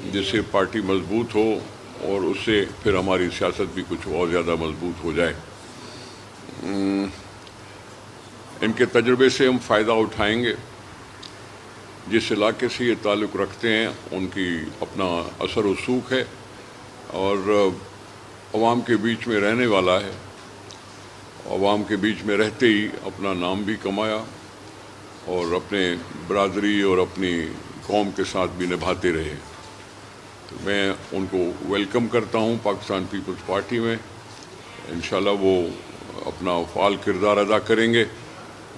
जिससे पार्टी मजबूत हो और उससे फिर हमारी सियासत भी कुछ और ज़्यादा मजबूत हो जाए। इनके तजुर्बे से हम फ़ायदा उठाएंगे। जिस इलाके से ये ताल्लुक़ रखते हैं उनकी अपना असर रसूख है और अवाम के बीच में रहने वाला है। अवाम के बीच में रहते ही अपना नाम भी कमाया और अपने बरादरी और अपनी कौम के साथ भी निभाते रहे। तो मैं उनको वेलकम करता हूँ पाकिस्तान पीपल्स पार्टी में। इंशाल्लाह वो अपना फ़ाल किरदार अदा करेंगे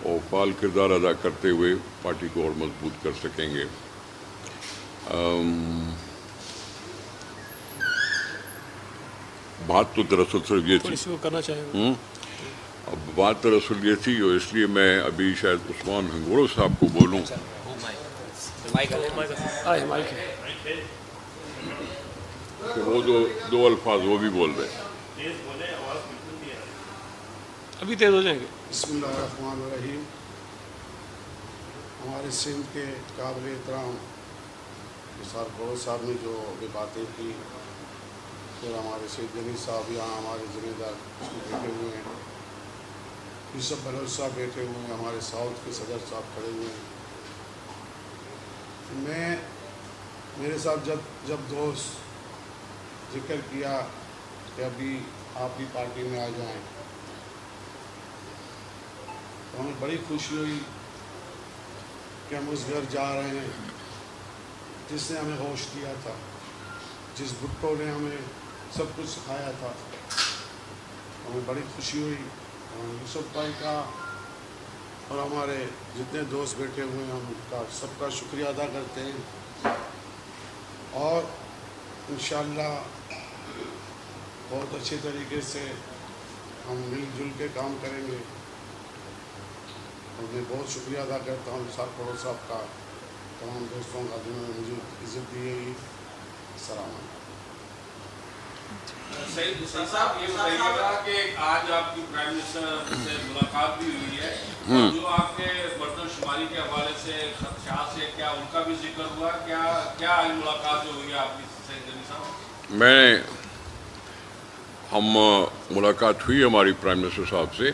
और फ़ाल किरदार अदा करते हुए पार्टी को और मजबूत कर सकेंगे। बात तो दरअसल सिर्फ ये थी, करना चाहेंगे। अब बात दरअसल ये थी और इसलिए मैं अभी शायद उस्मान हंगोड़ो साहब को बोलूँ कि वो दो अल्फाज वो भी बोल रहे हैं। अभी तेज हो जाएंगे। बिस्मिल्लाहिर्रहमानिर्रहीम। हमारे सिंध के काबिल एहतराम निसार गौर साहब ने जो भी बातें की, फिर हमारे सैयद गनी साहब यहाँ हमारे ज़िम्मेदार बैठे हुए हैं, यूसुफ बलोच साहब बैठे हुए हैं, हमारे साउथ के सदर साहब खड़े हुए हैं। मेरे साथ जब दोस्त जिक्र किया कि अभी आप भी पार्टी में आ जाएं, तो हमें बड़ी खुशी हुई कि हम उस घर जा रहे हैं जिसने हमें होश दिया था, जिस भुट्टो ने हमें सब कुछ सिखाया था। हमें बड़ी खुशी हुई। यूसुफ भाई का और हमारे जितने दोस्त बैठे हुए हैं उनका सबका शुक्रिया अदा करते हैं और इंशाअल्लाह बहुत अच्छे तरीके से हम मिलजुल के काम करेंगे। और मैं बहुत शुक्रिया अदा करता हूँ निसार गौर साहब का, तमाम दोस्तों का जिन्होंने मुझे इज़्ज़त दी है। सलाम। सही साहब, ये बताइएगा कि आज आपकी प्राइम मिनिस्टर से मुलाकात भी हुई है, जो आपके मर्दमशुमारी के हवाले से खदशात से क्या उनका भी जिक्र हुआ? क्या मुलाकात जो हुई है आपकी सैयद गनी साहब? हम मुलाकात हुई हमारी प्राइम मिनिस्टर साहब से।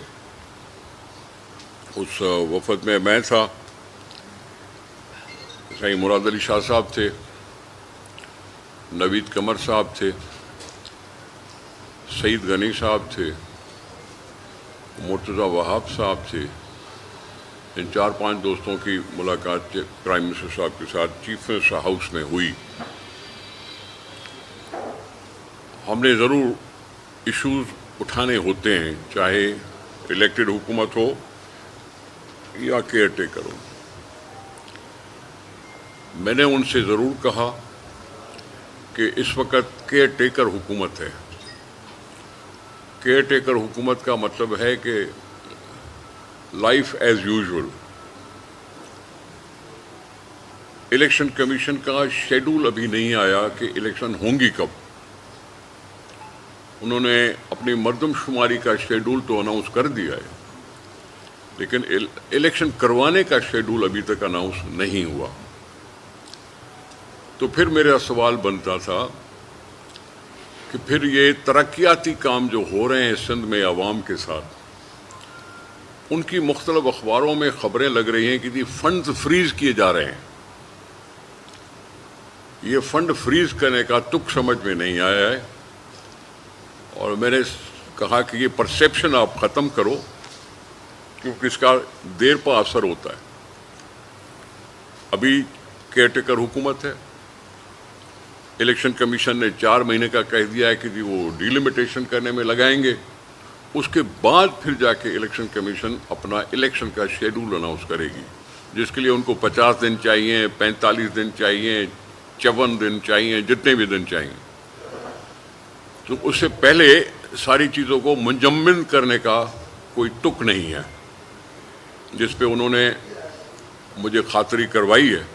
उस वफद में मैं था, सही मुराद अली शाह साहब थे, नवीद कमर साहब थे, सईद गनी साहब थे, मुर्तज़ा वहाब साहब थे। इन 4-5 दोस्तों की मुलाकात प्राइम मिनिस्टर साहब के साथ चीफ मिनिस्टर हाउस में हुई। हमने ज़रूर इश्यूज़ उठाने होते हैं, चाहे इलेक्टेड हुकूमत हो या केयर टेकर हो। मैंने उनसे ज़रूर कहा कि इस वक्त केयर टेकर हुकूमत है। केयर टेकर हुकूमत का मतलब है कि life as usual. Election commission का शेड्यूल अभी नहीं आया कि इलेक्शन होंगी कब। उन्होंने अपनी मर्दमशुमारी का शेड्यूल तो अनाउंस कर दिया है, लेकिन इलेक्शन करवाने का शेड्यूल अभी तक अनाउंस नहीं हुआ। तो फिर मेरा सवाल बनता था कि फिर ये तरक्याती काम जो हो रहे हैं सिंध में अवाम के साथ, उनकी मुख्तलिफ अखबारों में खबरें लग रही हैं कि जी फंड फ्रीज किए जा रहे हैं। ये फंड फ्रीज करने का तुक समझ में नहीं आया है और मैंने कहा कि ये परसेप्शन आप ख़त्म करो, क्योंकि इसका देर पर असर होता है। अभी केयरटेकर हुकूमत है, इलेक्शन कमीशन ने 4 महीने का कह दिया है कि जी वो डिलिमिटेशन करने में लगाएंगे। उसके बाद फिर जाके इलेक्शन कमीशन अपना इलेक्शन का शेड्यूल अनाउंस करेगी, जिसके लिए उनको 50 दिन चाहिए, 45 दिन चाहिए, 54 दिन चाहिए, जितने भी दिन चाहिए। तो उससे पहले सारी चीज़ों को मुंजम्मिन करने का कोई तुक नहीं है, जिस पे उन्होंने मुझे खातरी करवाई है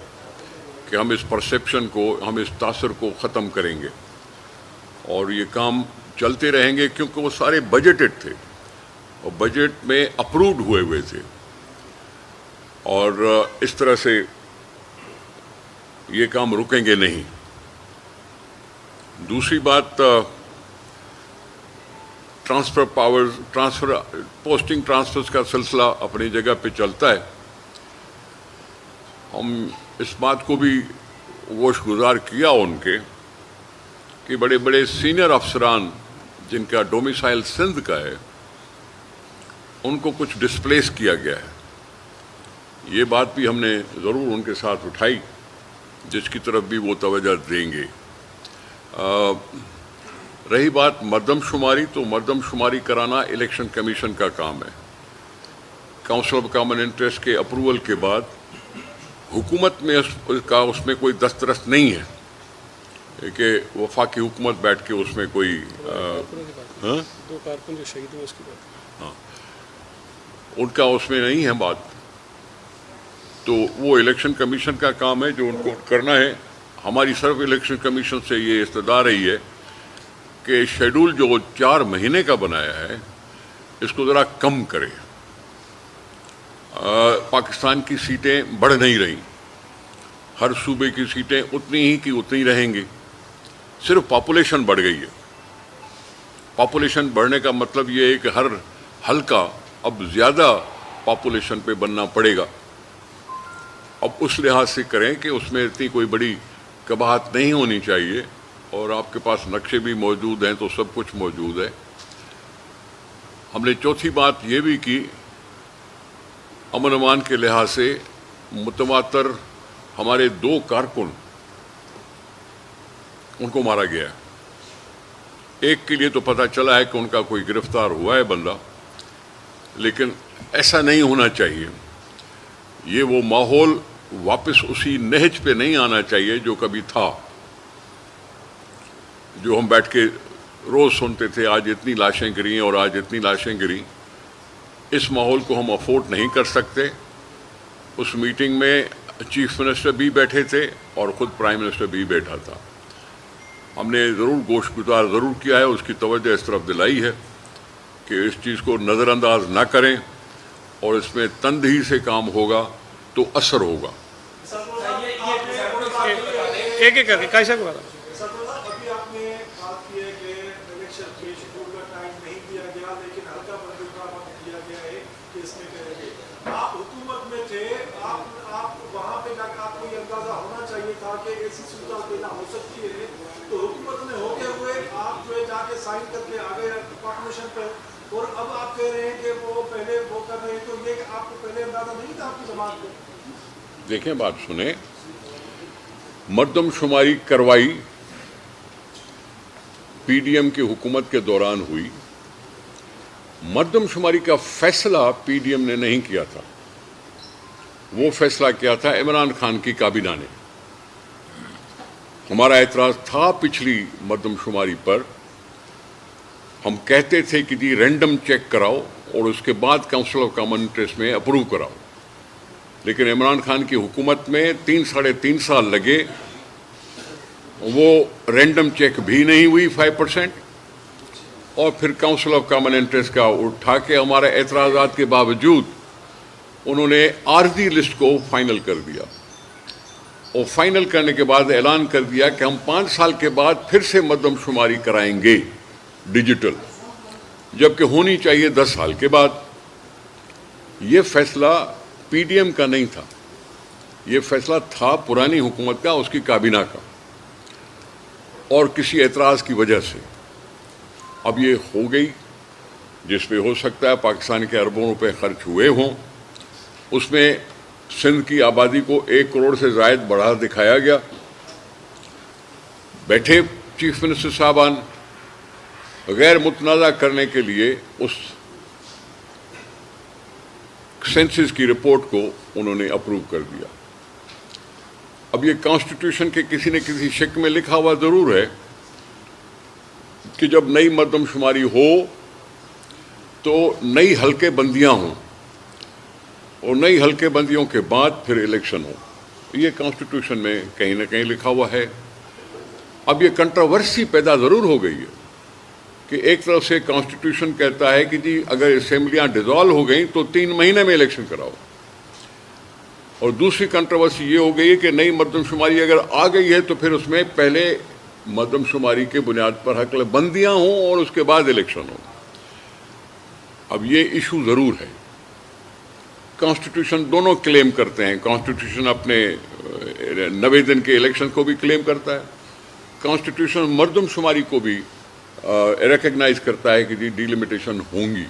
कि हम इस परसेप्शन को, हम इस तासर को ख़त्म करेंगे और ये काम चलते रहेंगे, क्योंकि वो सारे बजटेड थे और बजट में अप्रूव्ड हुए थे। और इस तरह से ये काम रुकेंगे नहीं। दूसरी बात, पोस्टिंग ट्रांसफर्स का सिलसिला अपनी जगह पे चलता है। हम इस बात को भी गोशगुजार किया उनके कि बड़े बड़े सीनियर अफसरान जिनका डोमिसाइल सिंध का है उनको कुछ डिस्प्लेस किया गया है। ये बात भी हमने ज़रूर उनके साथ उठाई, जिसकी तरफ भी वो तवज्जो देंगे। रही बात मर्दमशुमारी, तो मर्दमशुमारी कराना इलेक्शन कमीशन का काम है। काउंसिल ऑफ कॉमन इंटरेस्ट के अप्रूवल के बाद हुकूमत में उसमें कोई दस्तरस नहीं है कि वफाकी हुकूमत बैठ के उसमें कोई दो कारकुन जो शहीद हुए उसकी बात, उनका उसमें नहीं है बात। तो वो इलेक्शन कमीशन का काम है जो उनको करना है। हमारी सिर्फ इलेक्शन कमीशन से ये इस्तदा रही है कि शेड्यूल जो 4 महीने का बनाया है इसको ज़रा कम करे। पाकिस्तान की सीटें बढ़ नहीं रही, हर सूबे की सीटें उतनी ही की उतनी रहेंगी, सिर्फ पॉपुलेशन बढ़ गई है। पॉपुलेशन बढ़ने का मतलब ये है कि हर हल्का अब ज़्यादा पॉपुलेशन पे बनना पड़ेगा। अब उस लिहाज से करें कि उसमें इतनी कोई बड़ी कबाहत नहीं होनी चाहिए, और आपके पास नक्शे भी मौजूद हैं तो सब कुछ मौजूद है। हमने चौथी बात ये भी की, अमन अमान के लिहाज से मुतवातर हमारे 2 कारकुन उनको मारा गया है। एक के लिए तो पता चला है कि उनका कोई गिरफ्तार हुआ है बंदा, लेकिन ऐसा नहीं होना चाहिए। ये वो माहौल वापस उसी नहज पे नहीं आना चाहिए जो कभी था, जो हम बैठ के रोज़ सुनते थे, आज इतनी लाशें गिरी और आज इतनी लाशें गिरी। इस माहौल को हम अफोर्ड नहीं कर सकते। उस मीटिंग में चीफ मिनिस्टर भी बैठे थे और ख़ुद प्राइम मिनिस्टर भी बैठा था। हमने ज़रूर गोशगुजार ज़रूर किया है, उसकी तवज्जो इस तरफ दिलाई है कि इस चीज़ को नज़रअंदाज ना करें और इसमें तंदही से काम होगा तो असर होगा। एक एक करके कैसा हुआ अभी आपने बात की है कि इलेक्शन के शेड्यूल का टाइम नहीं दिया गया, लेकिन हल्का बंदी का वक्त दिया गया है कि इसमें करेंगे। आप हुकूमत में थे, आप वहाँ पे जाकर आपको ये अंदाजा होना चाहिए था कि ऐसी सूरत देना हो सकती है, तो हुकूमत में होते हुए आप जो है जाके साइन करके आ गए प्रोक्लेमेशन पर, और अब आप कह रहे हैं कि वो पहले वो कर रहे हैं, तो ये आपको पहले अंदाजा नहीं था आपकी जमात को? देखें, बात सुने, मर्दमशुमारी करवाई पीडीएम की हुकूमत के दौरान हुई। मर्दमशुमारी का फैसला पीडीएम ने नहीं किया था, वो फैसला किया था इमरान खान की काबीना ने। हमारा एतराज़ था पिछली मर्दमशुमारी पर, हम कहते थे कि जी रैंडम चेक कराओ और उसके बाद काउंसिल ऑफ कॉमन इंटरेस्ट में अप्रूव कराओ, लेकिन इमरान खान की हुकूमत में 3-3.5 साल लगे, वो रैंडम चेक भी नहीं हुई 5%, और फिर काउंसिल ऑफ कॉमन इंटरेस्ट का उठा के हमारे एतराज़ात के बावजूद उन्होंने आर्जी लिस्ट को फाइनल कर दिया, और फाइनल करने के बाद ऐलान कर दिया कि हम 5 साल के बाद फिर से मर्दमशुमारी कराएंगे डिजिटल, जबकि होनी चाहिए 10 साल के बाद। ये फैसला पीडीएम का नहीं था, ये फैसला था पुरानी हुकूमत का, उसकी काबीना का, और किसी एतराज़ की वजह से अब ये हो गई, जिसमें हो सकता है पाकिस्तान के अरबों रुपए खर्च हुए हों। उसमें सिंध की आबादी को 1 करोड़ से ज़ायद बढ़ा दिखाया गया। बैठे चीफ मिनिस्टर साहबान गैर मुतनाज़ा करने के लिए उस सेंसस की रिपोर्ट को उन्होंने अप्रूव कर दिया। अब ये कॉन्स्टिट्यूशन के किसी न किसी शिक में लिखा हुआ ज़रूर है कि जब नई मर्दमशुमारी हो तो नई हल्के बंदियां हों, और नई हल्के बंदियों के बाद फिर इलेक्शन हो। ये कॉन्स्टिट्यूशन में कहीं ना कहीं लिखा हुआ है। अब ये कंट्रोवर्सी पैदा ज़रूर हो गई है कि एक तरफ से कॉन्स्टिट्यूशन कहता है कि जी अगर असेंबलियां डिसॉल्व हो गई तो 3 महीने में इलेक्शन कराओ, और दूसरी कंट्रोवर्सी ये हो गई है कि नई मर्दमशुमारी अगर आ गई है तो फिर उसमें पहले मरदम शुमारी के बुनियाद पर हकबंदियाँ हों और उसके बाद इलेक्शन हो। अब ये इशू ज़रूर है। कॉन्स्टिट्यूशन दोनों क्लेम करते हैं। कॉन्स्टिट्यूशन अपने 90 दिन के इलेक्शन को भी क्लेम करता है, कॉन्स्टिट्यूशन मरदम शुमारी को भी रिकग्नाइज करता है कि जी डिलिमिटेशन होंगी।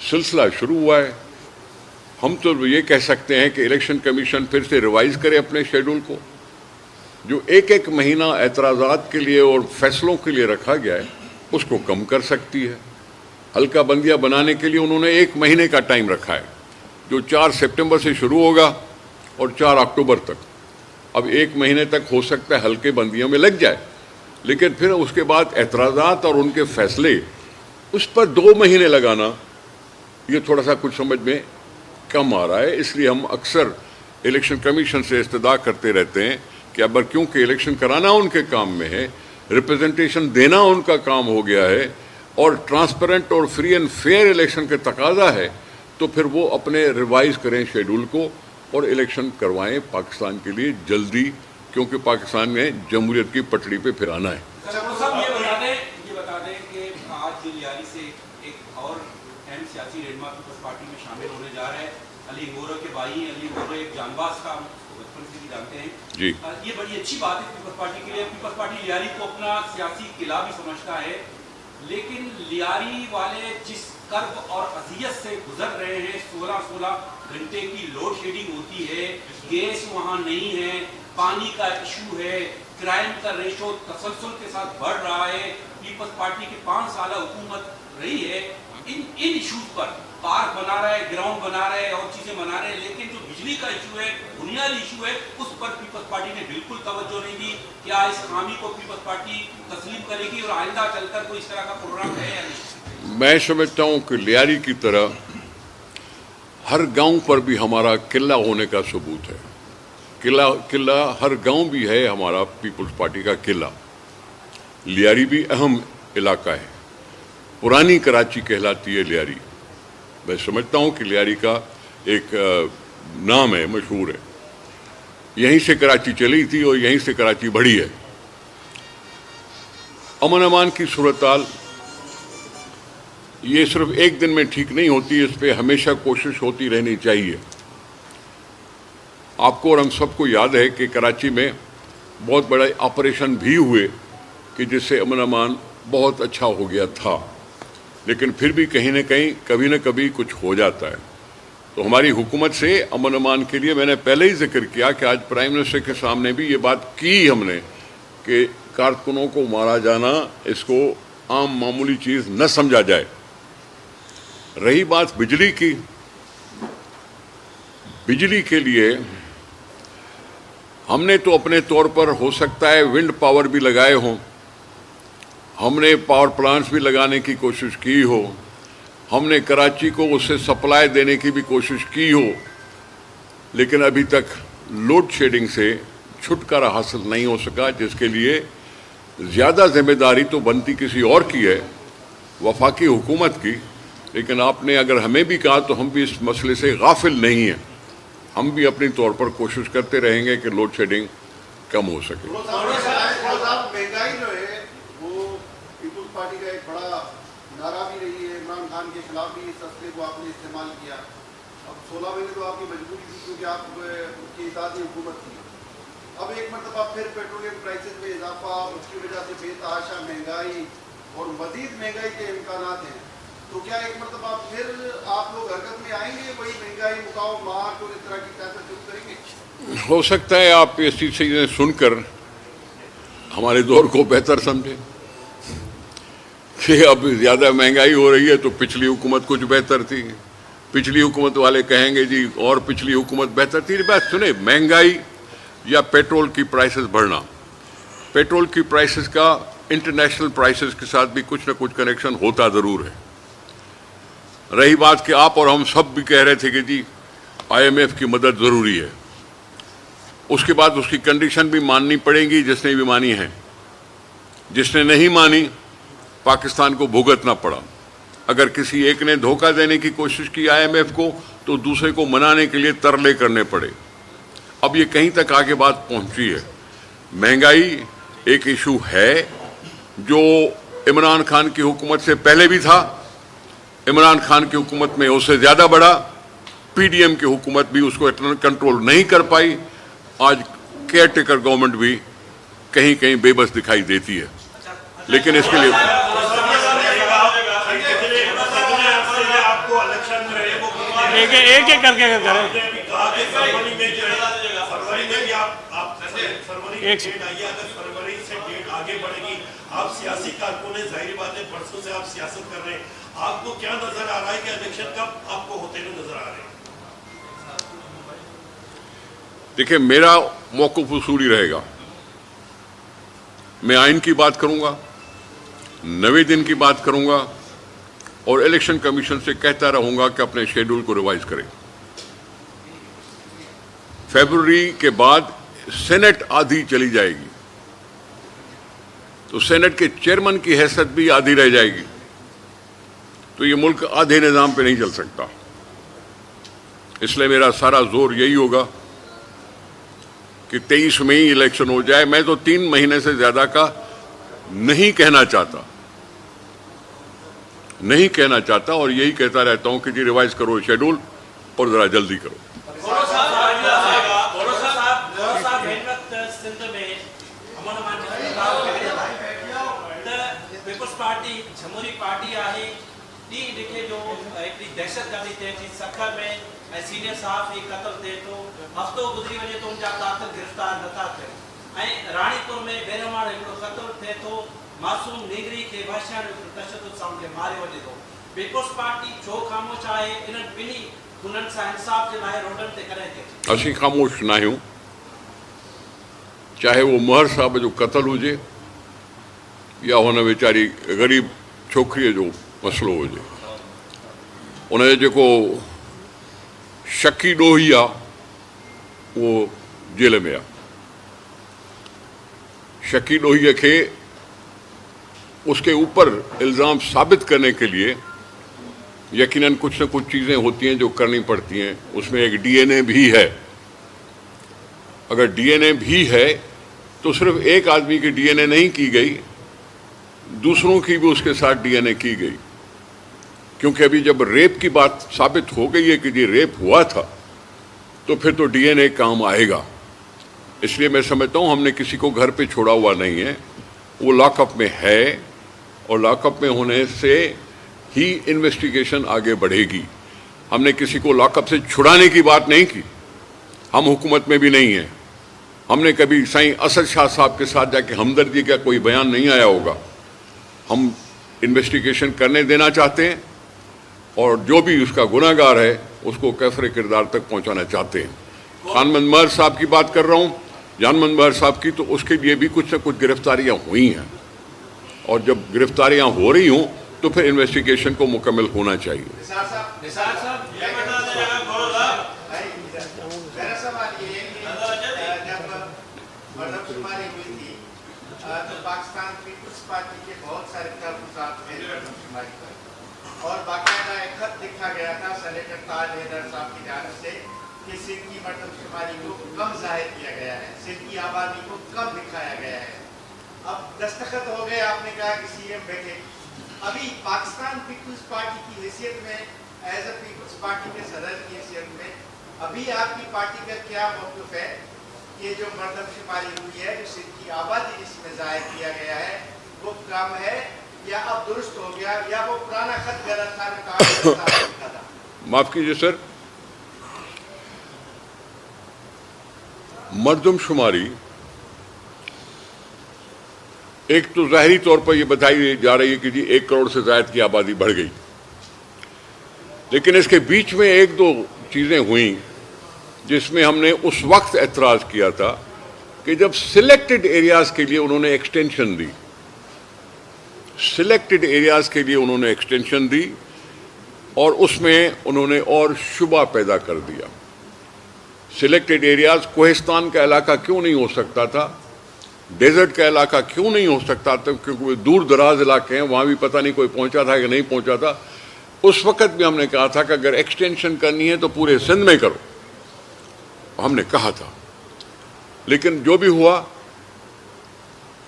सिलसिला शुरू हुआ है। हम तो ये कह सकते हैं कि इलेक्शन कमीशन फिर से रिवाइज करे अपने शेड्यूल को। जो एक एक महीना एतराज़ात के लिए और फैसलों के लिए रखा गया है उसको कम कर सकती है। हल्का बंदियाँ बनाने के लिए उन्होंने 1 महीने का टाइम रखा है, जो 4 सितंबर से शुरू होगा और 4 अक्टूबर तक। अब 1 महीने तक हो सकता है हल्के बंदियों में लग जाए, लेकिन फिर उसके बाद एतराज़ात और उनके फैसले, उस पर 2 महीने लगाना ये थोड़ा सा कुछ समझ में कम आ रहा है। इसलिए हम अक्सर इलेक्शन कमीशन से इस्तदा करते रहते हैं कि अब क्योंकि इलेक्शन कराना उनके काम में है, रिप्रेजेंटेशन देना उनका काम हो गया है और ट्रांसपेरेंट और फ्री एंड फेयर इलेक्शन के तकाजा है, तो फिर वो अपने रिवाइज करें शेड्यूल को और इलेक्शन करवाएं पाकिस्तान के लिए जल्दी, क्योंकि पाकिस्तान में जमहूरियत की पटड़ी पे फिर आना है। ये बता दें कि आज लियारी से एक और अहम सियासी रहनुमा पीपल्स पार्टी में शामिल होने जा रहा है। अली गोरो के भाई अली गोरो एक जानबाज का बचपन से भी जानते हैं जी। ये बड़ी अच्छी बात है पीपल्स पार्टी के लिए। पीपल्स पार्टी लियारी को अपना सियासी किला भी समझता है, लेकिन लियारी वाले जिस कर्ब और अजियत से गुजर रहे हैं, 16-16 घंटे की लोड शेडिंग होती है, गैस वहाँ नहीं है, पानी का इशू है, क्राइम का रेशो तसलसल के साथ बढ़ रहा है। पीपल्स पार्टी की 5 साल हुकूमत रही है, इन इशूज पर पार्क बना रहा है, ग्राउंड बना रहा है और चीजें बना रहे हैं, लेकिन जो बिजली का इशू है, बुनियादी इशू है, उस पर पीपल्स पार्टी ने बिल्कुल तवज्जो नहीं दी। क्या इस खामी को पीपल्स पार्टी तस्लीम करेगी और आइंदा चलकर कोई इस तरह का प्रोग्राम है या नहीं? मैं समझता हूँ कि लियारी की तरह हर गांव पर भी हमारा किला होने का सबूत है। किला हर गांव भी है हमारा पीपल्स पार्टी का किला। लियारी भी अहम इलाका है, पुरानी कराची कहलाती है लियारी। मैं समझता हूँ कि लियारी का एक नाम है, मशहूर है। यहीं से कराची चली थी और यहीं से कराची बढ़ी है। अमन अमान की सूरत-हाल ये सिर्फ एक दिन में ठीक नहीं होती, इस पर हमेशा कोशिश होती रहनी चाहिए। आपको और हम सबको याद है कि कराची में बहुत बड़े ऑपरेशन भी हुए कि जिससे अमन अमान बहुत अच्छा हो गया था, लेकिन फिर भी कहीं न कहीं कभी न कभी कुछ हो जाता है। तो हमारी हुकूमत से अमन अमान के लिए मैंने पहले ही जिक्र किया कि आज प्राइम मिनिस्टर के सामने भी ये बात की हमने कि कारकुनों को मारा जाना इसको आम मामूली चीज़ न समझा जाए। रही बात बिजली की, बिजली के लिए हमने तो अपने तौर पर हो सकता है विंड पावर भी लगाए हों, हमने पावर प्लांट्स भी लगाने की कोशिश की हो, हमने कराची को उससे सप्लाई देने की भी कोशिश की हो, लेकिन अभी तक लोड शेडिंग से छुटकारा हासिल नहीं हो सका, जिसके लिए ज़्यादा जिम्मेदारी तो बनती किसी और की है, वफाकी हुकूमत की। लेकिन आपने अगर हमें भी कहा तो हम भी इस मसले से गाफिल नहीं हैं। हम भी अपनी तौर पर कोशिश करते रहेंगे कि लोड शेडिंग कम हो सके। महंगाई जो है वो पीपल्स पार्टी का एक बड़ा नारा भी रही है। इमरान खान के खिलाफ भी इस हस्ते को आपने इस्तेमाल किया। अब 16 महीने तो आपकी मजबूरी थी क्योंकि आप की इतादी हुकूमत थी। अब एक मरतबा फिर पेट्रोलियम प्राइसेस में इजाफा, उसकी वजह से बेतहाशा महंगाई और मजीद महंगाई के इम्कानात हैं। तो क्या एक मरतबा फिर आप लोग हरकत में आएंगे, वही महंगाई मुकाओ मार्च और इस तरह की सियासत शुरू करेंगे? हो सकता है आप ऐसी चीज़ें सुनकर हमारे दौर को बेहतर समझें कि अब ज़्यादा महंगाई हो रही है तो पिछली हुकूमत कुछ बेहतर थी। पिछली हुकूमत वाले कहेंगे जी और पिछली हुकूमत बेहतर थी। बात सुने, महंगाई या पेट्रोल की प्राइसेस बढ़ना, पेट्रोल की प्राइसेस का इंटरनेशनल प्राइसेस के साथ भी कुछ ना कुछ कनेक्शन होता ज़रूर है। रही बात कि आप और हम सब भी कह रहे थे कि जी IMF की मदद ज़रूरी है, उसके बाद उसकी कंडीशन भी माननी पड़ेगी जिसने भी मानी है। जिसने नहीं मानी पाकिस्तान को भुगतना पड़ा। अगर किसी एक ने धोखा देने की कोशिश की IMF को तो दूसरे को मनाने के लिए तरले करने पड़े। अब ये कहीं तक आगे बात पहुंची है। महंगाई ایک ایشو ہے جو عمران خان کی حکومت سے پہلے بھی تھا, عمران خان کی حکومت میں اس سے زیادہ بڑا, پی ڈی ایم کی حکومت بھی اس کو اتنا کنٹرول نہیں کر پائی. آج کیئر ٹیکر گورنمنٹ بھی کہیں کہیں بے بس دکھائی دیتی ہے, لیکن اس کے لیے ایک ایک کر کے کریں. آپ سیاسی کارکنوں ظاہری بات ہے برسوں سے آپ سیاست کر رہے ہیں, آپ کو کیا نظر آ رہا ہے کہ الیکشن کب آپ کو ہوتے ہوئے نظر آ رہے ہیں؟ دیکھیں, میرا موقف اصولی رہے گا. میں آئین کی بات کروں گا, 90 دن کی بات کروں گا, اور الیکشن کمیشن سے کہتا رہوں گا کہ اپنے شیڈول کو ریوائز کریں. فیبروری کے بعد سینٹ آدھی چلی جائے گی, تو سینٹ کے چیئرمین کی حیثیت بھی آدھی رہ جائے گی. تو یہ ملک آدھے نظام پہ نہیں چل سکتا. اس لیے میرا سارا زور یہی ہوگا کہ 23 میں ہی الیکشن ہو جائے. میں تو 3 مہینے سے زیادہ کا نہیں کہنا چاہتا, اور یہی کہتا رہتا ہوں کہ جی ریوائز کرو شیڈول اور ذرا جلدی کرو. پارٹی جمہوری پارٹی ہے ڈی دیکھے جو ایک دہشت گردی تھے سکھر میں سینئر صاحب ہی قتل تھے, تو ہفتوں گزری وجہ تو ان جا قاتل گرفتار نتا تھے. رانی پور میں بےرمار ایک قتل تھے تو معصوم نیگری کے بادشاہ تشدد سامنے مارے وجہ تو پیپلز پارٹی چھو خاموش ہے ان بنی گنن سا انصاف کے لائے روڈن تے کرے تھے. اسی خاموش نہ ہوں, چاہے وہ مہر صاحب جو قتل ہوجے یا ہونا بیچاری غریب چھوکری جو مسئلو ہوجے. انہیں جو کو شکی ڈوہی وہ جیل میں شکی ڈوہی کے اس کے اوپر الزام ثابت کرنے کے لیے یقیناً کچھ نہ کچھ چیزیں ہوتی ہیں جو کرنی پڑتی ہیں. اس میں ایک ڈی این اے بھی ہے. اگر ڈی این اے بھی ہے تو صرف ایک آدمی کی ڈی این اے نہیں کی گئی, دوسروں کی بھی اس کے ساتھ ڈی این اے کی گئی. کیونکہ ابھی جب ریپ کی بات ثابت ہو گئی ہے کہ یہ ریپ ہوا تھا تو پھر تو ڈی این اے کام آئے گا. اس لیے میں سمجھتا ہوں ہم نے کسی کو گھر پہ چھوڑا ہوا نہیں ہے, وہ لاک اپ میں ہے, اور لاک اپ میں ہونے سے ہی انویسٹیگیشن آگے بڑھے گی. ہم نے کسی کو لاک اپ سے چھڑانے کی بات نہیں کی, ہم حکومت میں بھی نہیں ہیں. ہم نے کبھی سائیں اسد شاہ صاحب کے ساتھ جا کے ہمدردی کا کوئی بیان نہیں آیا ہوگا. ہم انویسٹیگیشن کرنے دینا چاہتے ہیں, اور جو بھی اس کا گناہ گار ہے اس کو کیسر کردار تک پہنچانا چاہتے ہیں. خان مند مہر صاحب کی بات کر رہا ہوں, جان مند مہر صاحب کی, تو اس کے لیے بھی کچھ نہ کچھ گرفتاریاں ہوئی ہیں, اور جب گرفتاریاں ہو رہی ہوں تو پھر انویسٹیگیشن کو مکمل ہونا چاہیے. پاکستان پیپلز پارٹی کے بہت سارے تحفظات میرے مردم شماری پر, اور باقاعدہ ایک خط لکھا گیا تھا سینیٹر تاج حیدر صاحب کی جانب سے کہ سندھ کی مردم شماری کو کم ظاہر کیا گیا ہے, سندھ کی آبادی کو کم دکھایا گیا ہے. اب دستخط ہو گئے, آپ نے کہا کہ سی ایم بیٹھے. ابھی پاکستان پیپلز پارٹی کی حیثیت میں, ایز اے پیپلز پارٹی کے صدر کی حیثیت میں, ابھی آپ کی پارٹی کا کیا موقف ہے کہ جو مردم شماری ہوئی ہے, جو سندھ کی آبادی جس میں ظاہر کیا گیا ہے, وہ کم ہے یا اب درست ہو گیا, یا وہ پرانا خط غلط تھا جو کام لکھا تھا؟ معاف کیجیے سر, مردم شماری ایک تو ظاہری طور پر یہ بتائی جا رہی ہے کہ جی 1 کروڑ سے زائد کی آبادی بڑھ گئی, لیکن اس کے بیچ میں 1-2 چیزیں ہوئیں جس میں ہم نے اس وقت اعتراض کیا تھا کہ جب سلیکٹڈ ایریاز کے لیے انہوں نے ایکسٹینشن دی, اور اس میں انہوں نے اور شبہ پیدا کر دیا. سلیکٹڈ ایریاز کوہستان کا علاقہ کیوں نہیں ہو سکتا تھا, ڈیزرٹ کا علاقہ کیوں نہیں ہو سکتا تھا, کیونکہ وہ دور دراز علاقے ہیں, وہاں بھی پتہ نہیں کوئی پہنچا تھا کہ نہیں پہنچا تھا. اس وقت بھی ہم نے کہا تھا کہ اگر ایکسٹینشن کرنی ہے تو پورے سندھ میں کرو, ہم نے کہا تھا. لیکن جو بھی ہوا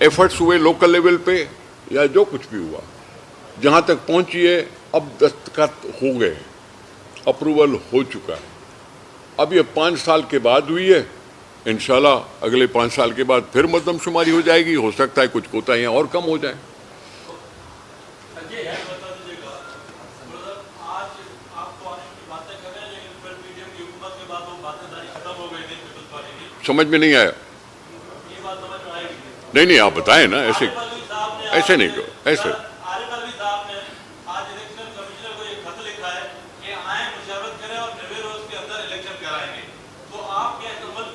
एफर्ट्स हुए लोकल लेवल पे या जो कुछ भी हुआ, जहाँ तक पहुँची है अब दस्तखत हो गए, अप्रूवल हो चुका है। अब ये 5 साल के बाद हुई है, इंशाल्लाह अगले 5 साल के बाद फिर मर्दमशुमारी हो जाएगी। हो सकता है कुछ कोताहियाँ और कम हो जाए। समझ में नहीं आया? नहीं, आप बताएं ना, ऐसे नहीं करो, ऐसे। आरिफ अलवी साहब ने आज इलेक्शन कमिश्नर को एक खत लिखा है कि आए मुशावरत करें और 90 रोज के अंदर इलेक्शन कराएंगे। तो आप क्या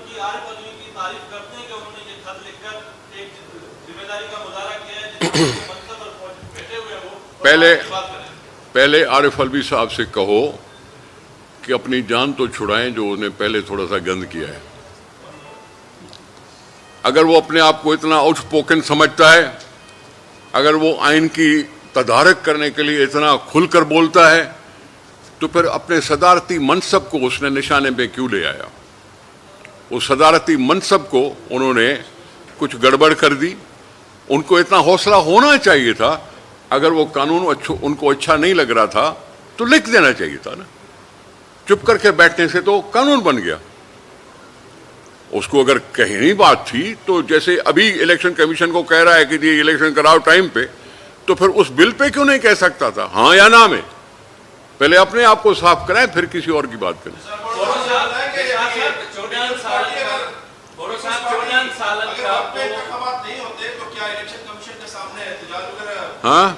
की आरिफ अलवी की तारीफ करते हैं कि उन्होंने ये खत लिखकर एक जिम्मेदारी का मुजाहरा किया है जिसमें मंसब पर बैठे हुए वो पहले आरिफ अलवी साहब से कहो कि अपनी जान तो छुड़ाएं जो उन्हें पहले थोड़ा सा गंद किया है। अगर वो अपने आप को इतना आउटस्पोकन समझता है, अगर वो आइन की तदारक करने के लिए इतना खुलकर बोलता है, तो फिर अपने सदारती मनसब को उसने निशाने पे क्यों ले आया? वो सदारती मनसब को उन्होंने कुछ गड़बड़ कर दी। उनको इतना हौसला होना चाहिए था, अगर वो कानून उनको अच्छा नहीं लग रहा था तो लिख देना चाहिए था ना। चुप करके बैठने से तो कानून बन गया। उसको अगर कहनी बात थी तो जैसे अभी इलेक्शन कमीशन को कह रहा है कि ये इलेक्शन कराओ टाइम पे, तो फिर उस बिल पे क्यों नहीं कह सकता था हाँ या ना में? पहले अपने आप को साफ कराएं, फिर किसी और की बात करें। हाँ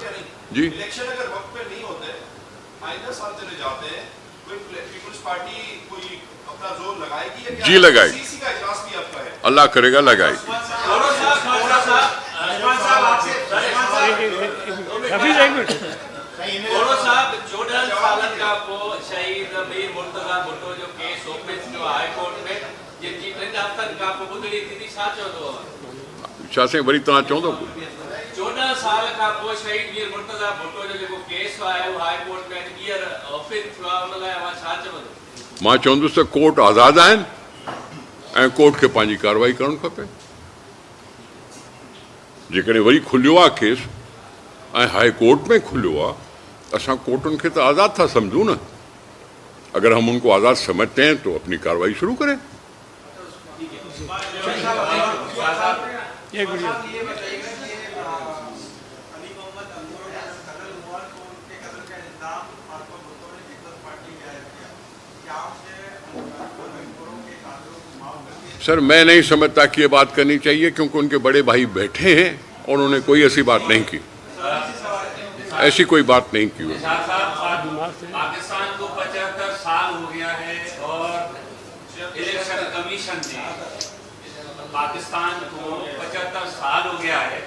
जी, इलेक्शन अगर वक्त पे नहीं होते, आइंदा साल चले जाते हैं, कोई पीपल्स पार्टी कोई अपना जोर लगाएगी या क्या? जी लगाएगी, सीसी का इजलास भी आपका है, अल्लाह करेगा लगाएगी। शासन वरी तव्हां चवंदो 14 साल खां पोइ शहीद वीर मुर्तज़ा भुट्टो जो जेको केस आहे उहो हाई कोर्ट में ॿीहर ऑफिस थियो आहे, उन लाइ अवां छा चवंदो? मां चवंदुसि त कोर्ट आज़ाद आहिनि ऐं कोर्ट खे पंहिंजी कार्रवाई करणु खपे। जेकॾहिं वरी खुलियो आहे केस ऐं हाई कोर्ट में खुलियो आहे, असां कोर्टुनि खे त आज़ाद था समझूं न। अगर हम उनको आज़ाद समझते हैं तो अपनी कार्रवाई शुरू करें। सर मैं नहीं समझता कि ये बात करनी चाहिए, क्योंकि उनके बड़े भाई बैठे हैं और उन्होंने कोई ऐसी बात नहीं की, ऐसी कोई बात नहीं की। पाकिस्तान को 75 साल हो गया है और इलेक्शन कमीशन ने पाकिस्तान को 75 साल हो गया है,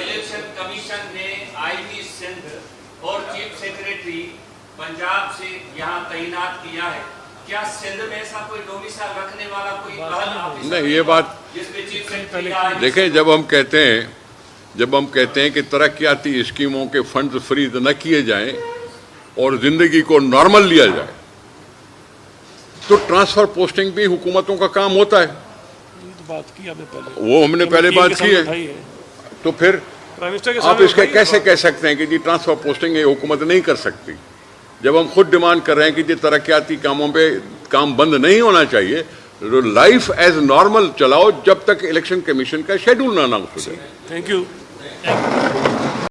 इलेक्शन कमीशन ने आईजी सिंध और चीफ सेक्रेटरी पंजाब से यहाँ तैनात किया है। क्या सिंध में ऐसा कोई डोमिसाइल रखने वाला कोई नहीं? ये बात देखें, जब हम कहते हैं कि तरक्याती स्कीमों के फंड फ्रीज न किए जाएं और जिंदगी को नॉर्मल लिया जाए, तो ट्रांसफर पोस्टिंग भी हुकूमतों का काम होता है। बात की आपने पहले, वो हमने पहले बात की है, तो फिर आप इसके कैसे कह सकते हैं कि जी ट्रांसफर पोस्टिंग ये हुकूमत नहीं कर सकती, जब हम खुद डिमांड कर रहे हैं कि जी तरक्याती कामों पे काम बंद नहीं होना चाहिए, लाइफ एज नॉर्मल चलाओ जब तक इलेक्शन कमीशन का शेड्यूल ना अनाउंस हो जाए। Thank you.